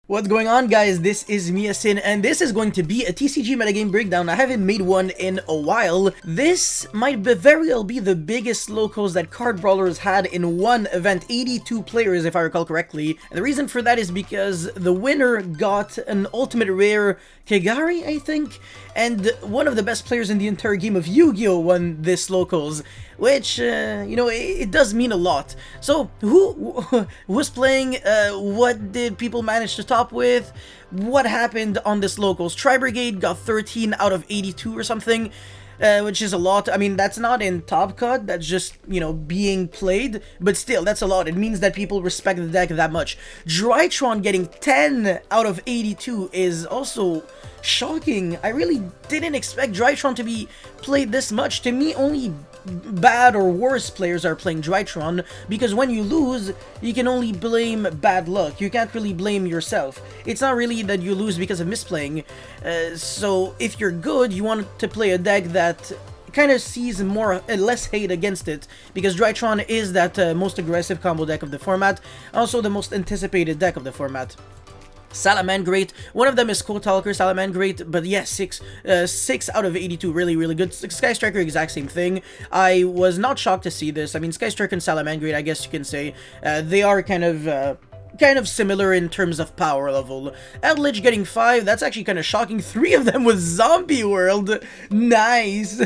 What's going on, guys? This is Miasin, and this is going to be a TCG metagame breakdown. I haven't made one in a while. This might very well be the biggest locals that Card Brawlers had in one event, 82 players if I recall correctly. And the reason for that is because the winner got an ultimate rare Kagari, I think, and one of the best players in the entire game of Yu-Gi-Oh! Won this locals, which, you know, it does mean a lot. So, who was playing, what did people manage to top with, what happened on this locals? Brigade got 13 out of 82 or something, which is a lot. I mean, that's not in top cut, that's just, you know, being played, but still, that's a lot. It means that people respect the deck that much. Drytron getting 10 out of 82 is also shocking. I really didn't expect Drytron to be played this much. To me, only bad or worse players are playing Drytron, because when you lose, you can only blame bad luck. You can't really blame yourself. It's not really that you lose because of misplaying. So if you're good, you want to play a deck that kind of sees less hate against it, because Drytron is that most aggressive combo deck of the format, also the most anticipated deck of the format. Salamangreat, one of them is Talker Salamangreat, but yes, 6 out of 82, really good. Sky Striker, exact same thing. I was not shocked to see this. I mean, Sky Striker and Salamangreat, I guess you can say, they are kind of similar in terms of power level. Eldritch getting 5, that's actually kind of shocking. 3 of them was Zombie World. Nice.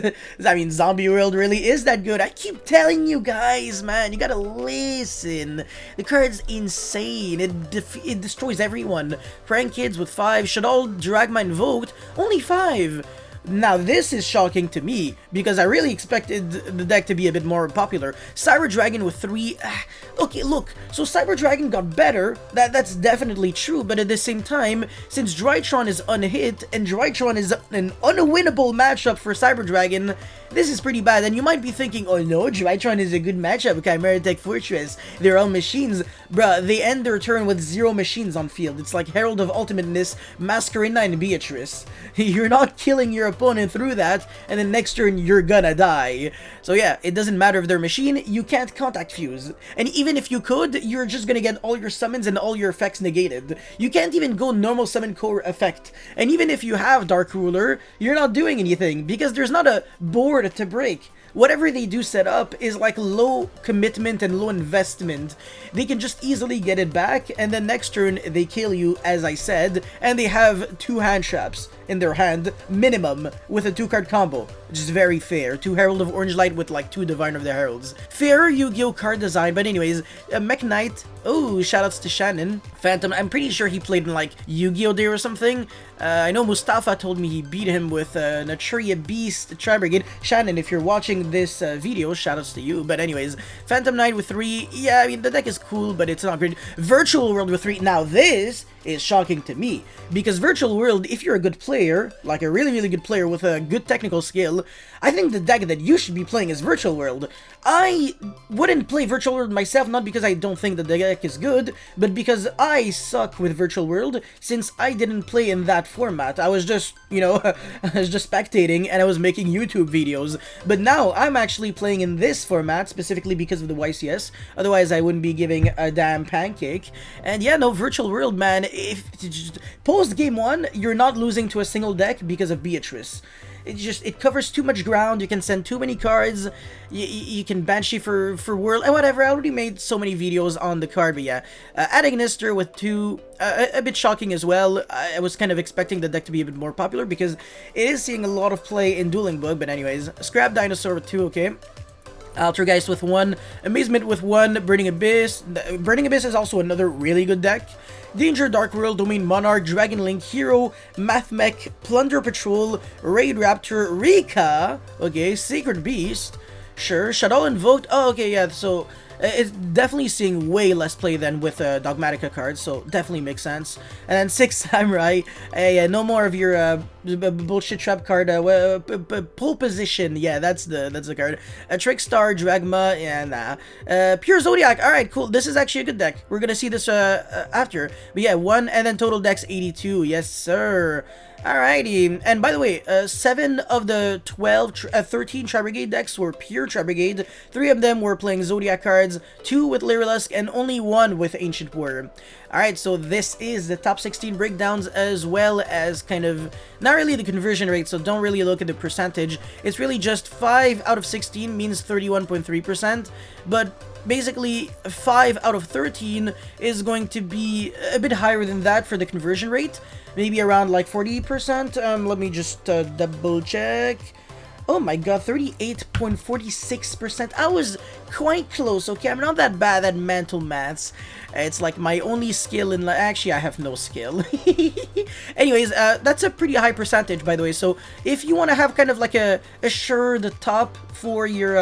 I mean, Zombie World really is that good. I keep telling you guys, man, you gotta listen. The card's insane. It destroys everyone. Prank Kids with 5. Shaddoll Dragma invoked, only 5. Now this is shocking to me, because I really expected the deck to be a bit more popular. Cyber Dragon with 3, okay, look, so Cyber Dragon got better, that's definitely true, but at the same time, since Drytron is unhit, and Drytron is an unwinnable matchup for Cyber Dragon, this is pretty bad. And you might be thinking, oh no, Drytron is a good matchup, Chimera Tech Fortress, they're all machines. Bruh, they end their turn with 0 machines on field. It's like Herald of Ultimateness, Masquerena, and Beatrice. You're not killing your opponent through that, and then next turn you're gonna die. So yeah, it doesn't matter if they're machine, you can't contact fuse. And even if you could, you're just gonna get all your summons and all your effects negated. You can't even go normal summon core effect. And even if you have Dark Ruler, you're not doing anything, because there's not a board to break. Whatever they do set up is like low commitment and low investment. They can just easily get it back, and then next turn they kill you, as I said, and they have 2 hand traps in their hand, minimum, with a 2-card combo, which is very fair. 2 Herald of Orange Light with like 2 Divine of the Heralds. Fairer Yu-Gi-Oh! Card design, but anyways, Mech Knight, oh, shoutouts to Shannon. Phantom, I'm pretty sure he played in like Yu-Gi-Oh! Day or something. I know Mustafa told me he beat him with Naturia Beast Brigade. Shannon, if you're watching this video, shoutouts to you. But anyways, Phantom Knight with 3, yeah, I mean, the deck is cool, but it's not great. Virtual World with 3, now this is shocking to me, because Virtual World, if you're a good player, like a really good player with a good technical skill, I think the deck that you should be playing is Virtual World. I wouldn't play Virtual World myself, not because I don't think that the deck is good, but because I suck with Virtual World, since I didn't play in that format. I was just, you know, I was just spectating, and I was making YouTube videos. But now, I'm actually playing in this format, specifically because of the YCS, otherwise I wouldn't be giving a damn pancake. And yeah, no, Virtual World, man, if post game 1, you're not losing to a single deck because of Beatrice. It covers too much ground, you can send too many cards, you can Banshee for World, and whatever. I already made so many videos on the card, but yeah. Adagnister with 2, a bit shocking as well. I was kind of expecting the deck to be a bit more popular, because it is seeing a lot of play in Dueling Book, but anyways. Scrap Dinosaur with 2, okay. Altergeist with 1, Amazement with 1, Burning Abyss. Burning Abyss is also another really good deck. Danger, Dark World, Domain Monarch, Dragon Link, Hero, Math Mech, Plunder Patrol, Raid Raptor, Rika, okay, Sacred Beast, sure, Shaddoll Invoked, oh, okay, yeah, so it's definitely seeing way less play than with Dogmatica cards, so definitely makes sense. And then 6 Samurai, no more of your bullshit trap card, Pole Position, yeah, that's the card. Trickstar, Dragma, yeah, nah. Pure Zodiac, alright, cool, this is actually a good deck. We're gonna see this after. But yeah, 1, and then total decks 82, yes sir. Alrighty, and by the way, 7 of the 13 Brigade decks were pure Brigade, 3 of them were playing Zodiac cards, 2 with Lyrilusk, and only 1 with Ancient War. Alright, so this is the top 16 breakdowns, as well as kind of, not really the conversion rate, so don't really look at the percentage. It's really just 5 out of 16 means 31.3%, but basically 5 out of 13 is going to be a bit higher than that for the conversion rate. Maybe around like 40%. Let me just double check. Oh my god, 38.46%. I was quite close, okay? I'm not that bad at mental maths. It's like my only skill in... Actually, I have no skill. Anyways, that's a pretty high percentage, by the way. So, if you want to have kind of like a assured top for your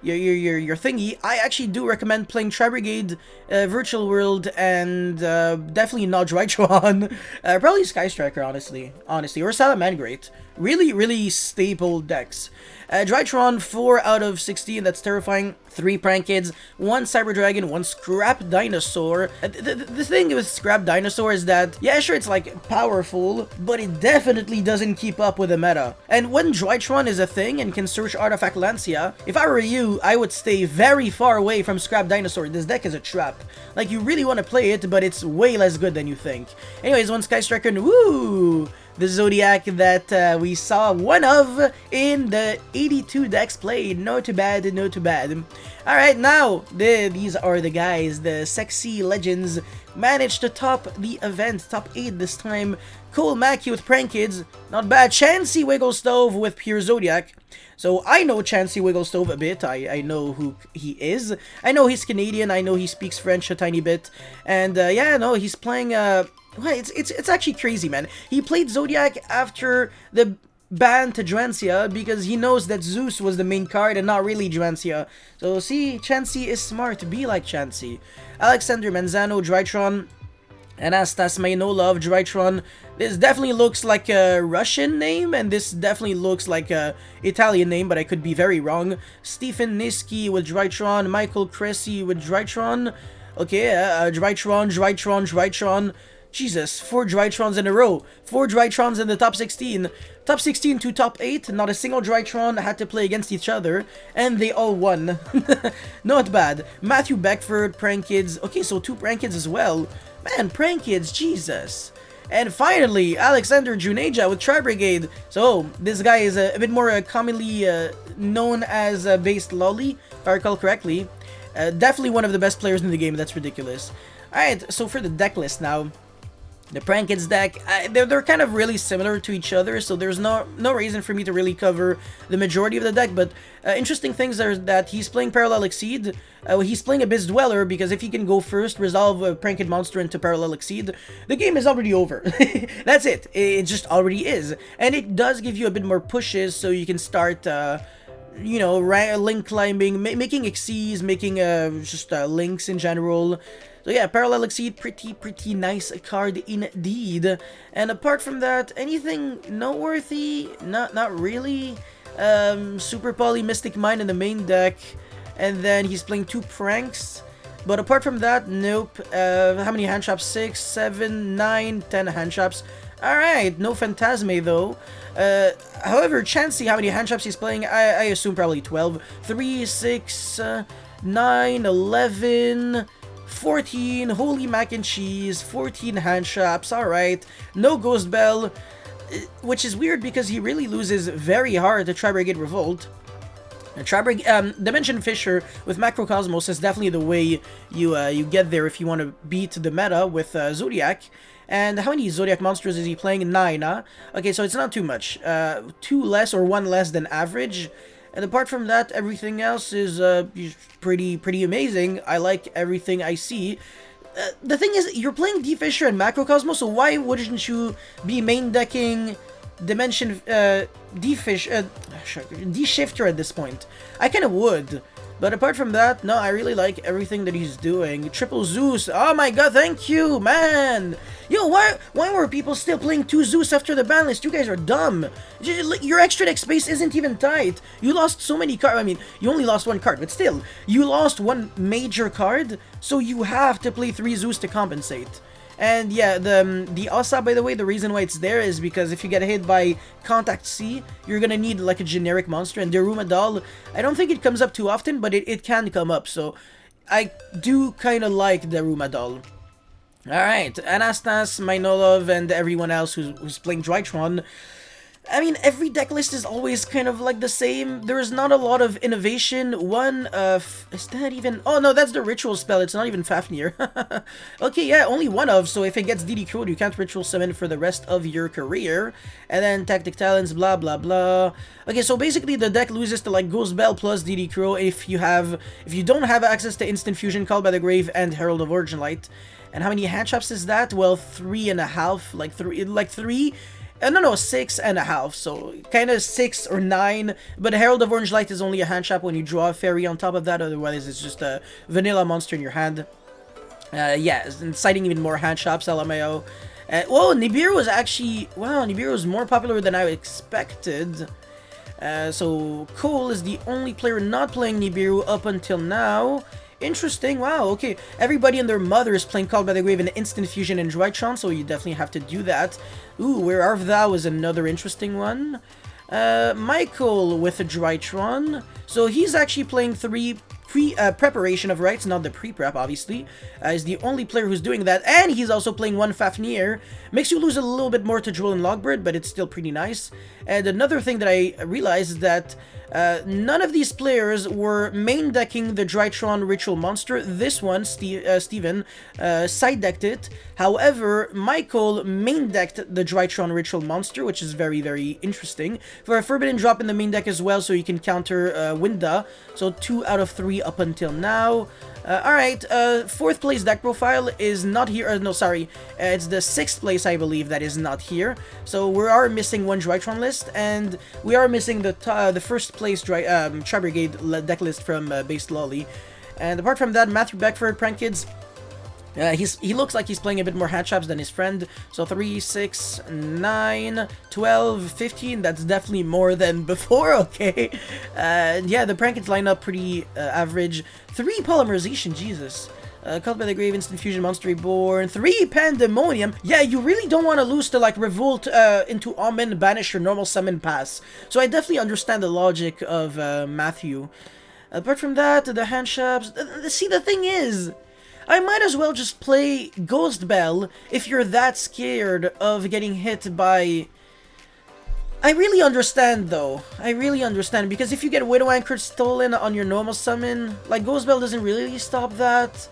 thingy, I actually do recommend playing Brigade, Virtual World, and definitely not Drytron. Probably Sky Striker, honestly, or Salamangreat. Really staple decks. Drytron, 4 out of 16, that's terrifying. 3 Prank Kids, 1 Cyber Dragon, 1 Scrap Dinosaur. The thing with Scrap Dinosaur is that, yeah, sure, it's like powerful, but it definitely doesn't keep up with the meta. And when Drytron is a thing and can search Artifact Lancia, if I were you, I would stay very far away from Scrap Dinosaur. This deck is a trap. Like, you really want to play it, but it's way less good than you think. Anyways, 1 Sky Striker, woo! The Zodiac that we saw one of in the 82 decks played. Not too bad, not too bad. Alright, now, these are the guys, the sexy legends, managed to top the event, top 8 this time. Cole Mackey with Prank Kids, not bad. Chansey Wigglestove with Pure Zodiac. So I know Chansey Wigglestove a bit, I know who he is. I know he's Canadian, I know he speaks French a tiny bit. And yeah, no, he's playing... Well, it's actually crazy, man. He played Zodiac after the ban to Drancia because he knows that Zeus was the main card and not really Drancia. So see, Chansey is smart. Be like Chansey. Alexander Manzano, Drytron. Anastas Mainolov, Drytron. This definitely looks like a Russian name, and this definitely looks like a Italian name, but I could be very wrong. Stephen Niski with Drytron. Michael Cressy with Drytron. Okay, Drytron. Jesus, 4 Drytrons in a row. 4 Drytrons in the top 16. Top 16 to top 8. Not a single Drytron had to play against each other. And they all won. Not bad. Matthew Beckford, Prank Kids. Okay, so 2 Prank Kids as well. Man, Prank Kids, Jesus. And finally, Alexander Juneja with Brigade. So, this guy is a bit more commonly known as based Lolly, if I recall correctly. Definitely one of the best players in the game. That's ridiculous. Alright, so for the deck list now. The Prank Kids deck, they're kind of really similar to each other, so there's no reason for me to really cover the majority of the deck, but interesting things are that he's playing Parallel Exceed, he's playing Abyss Dweller, because if he can go first, resolve a Prank Kid monster into Parallel Exceed, the game is already over. That's it. It just already is. And it does give you a bit more pushes, so you can start... you know, link climbing, making Xyz, making just links in general. So yeah, Parallel Exceed, pretty nice card indeed. And apart from that, anything noteworthy? Not really. Super Poly Mystic Mine in the main deck, and then he's playing 2 Pranks. But apart from that, nope. How many hand traps? 6, 7, 9, 10 hand traps. Alright, no Phantasme though. However, Chansey, how many hand traps he's playing? I assume probably 12. 3, 6, 9, 11, 14. Holy mac and cheese. 14 hand traps. Alright. No Ghost Bell. Which is weird because he really loses very hard to Brigade Revolt. Dimension Fisher with Macrocosmos is definitely the way you get there if you want to beat the meta with Zodiac. And how many Zodiac monsters is he playing? 9, huh? Okay, so it's not too much. 2 less or 1 less than average. And apart from that, everything else is pretty amazing. I like everything I see. The thing is, you're playing D-Fisher and Macrocosmos, so why wouldn't you be main decking Dimension D-Shifter at this point? I kind of would. But apart from that, no, I really like everything that he's doing. Triple Zeus. Oh my god, thank you, man. Yo, why were people still playing 2 Zeus after the ban list? You guys are dumb. Your extra deck space isn't even tight. You lost so many cards. I mean, you only lost 1 card, but still. You lost 1 major card, so you have to play 3 Zeus to compensate. And yeah, the Asa, by the way, the reason why it's there is because if you get hit by Contact C, you're gonna need like a generic monster. And Daruma Doll, I don't think it comes up too often, but it can come up. So I do kind of like Daruma Doll. Alright, Anastas, Mainolov, and everyone else who's playing Drytron. I mean, every deck list is always kind of like the same. There's not a lot of innovation. Is that even... Oh, no, that's the ritual spell. It's not even Fafnir. Okay, yeah, only one of. So if it gets DD Crowed, you can't ritual summon for the rest of your career. And then Tactic Talents, blah, blah, blah. Okay, so basically the deck loses to like Ghost Bell plus DD Crow if you don't have access to Instant Fusion, Called by the Grave, and Herald of Origin Light. And how many hand traps is that? Well, 3.5. Like three. No, 6.5, so kind of 6 or 9, but Herald of Orange Light is only a hand trap when you draw a fairy on top of that, otherwise it's just a vanilla monster in your hand. Yeah, and citing even more hand traps, LMAO. Whoa, Nibiru was actually, wow, Nibiru is more popular than I expected. So Cole is the only player not playing Nibiru up until now. Interesting, wow, okay. Everybody and their mother is playing Called by the Grave and Instant Fusion and Drytron, so you definitely have to do that. Ooh, Where Art Thou is another interesting one. Michael with a Drytron. So he's actually playing 3 preparation of rights, not the pre-prep, obviously. Is the only player who's doing that, and he's also playing 1 Fafnir. Makes you lose a little bit more to Droll and Logbird, but it's still pretty nice. And another thing that I realized is that none of these players were main decking the Drytron Ritual Monster. This one, Steven, side decked it. However, Michael main decked the Drytron Ritual Monster, which is very, very interesting. For a Forbidden Drop in the main deck as well, so you can counter Winda. So 2 out of 3 up until now. Alright, 4th place deck profile is not here. No, sorry. It's the 6th place, I believe, that is not here. So we are missing 1 Drytron list, and we are missing the 1st place Tri-Brigade deck list from Based Lolly. And apart from that, Matthew Beckford, Prank Kids, he looks like he's playing a bit more hand traps than his friend. So 3, 6, 9, 12, 15. That's definitely more than before, okay? Yeah, the Prank Kids lineup pretty average. 3 Polymerization, Jesus. Called by the Grave, Instant Fusion, Monster Reborn, 3 Pandemonium. Yeah, you really don't want to lose to like Revolt into Omen, Banish, or Normal Summon Pass. So I definitely understand the logic of Matthew. Apart from that, the hand traps. See, the thing is, I might as well just play Ghost Bell if you're that scared of getting hit by... I really understand, though. I really understand, because if you get Widow Anchor stolen on your normal summon, like, Ghost Bell doesn't really stop that.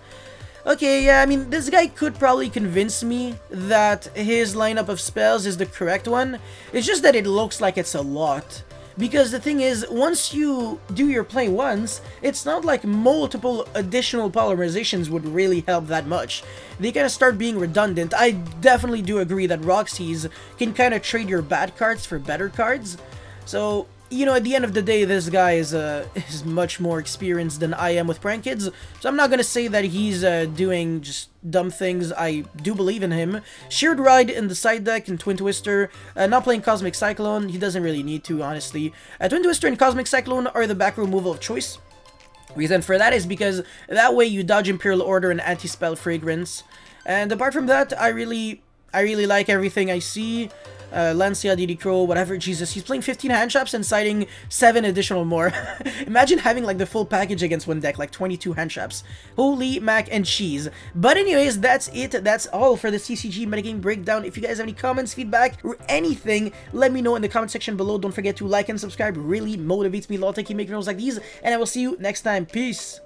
Okay, yeah, I mean, this guy could probably convince me that his lineup of spells is the correct one. It's just that it looks like it's a lot. Because the thing is, once you do your play once, it's not like multiple additional polymerizations would really help that much. They kind of start being redundant. I definitely do agree that Roxy's can kind of trade your bad cards for better cards. So, you know, at the end of the day, this guy is much more experienced than I am with Prank Kids. So I'm not going to say that he's doing just dumb things. I do believe in him. Sheared Ride in the side deck and Twin Twister. Not playing Cosmic Cyclone. He doesn't really need to, honestly. Twin Twister and Cosmic Cyclone are the back removal of choice. Reason for that is because that way you dodge Imperial Order and Anti-Spell Fragrance. And apart from that, I really like everything I see. Lancia, DD Crow, whatever. Jesus, he's playing 15 hand traps and citing 7 additional more. Imagine having like the full package against one deck, like 22 hand traps. Holy mac and cheese. But anyways, that's it. That's all for the TCG metagame breakdown. If you guys have any comments, feedback, or anything, let me know in the comment section below. Don't forget to like and subscribe. It really motivates me a lot to keep making videos like these. And I will see you next time. Peace.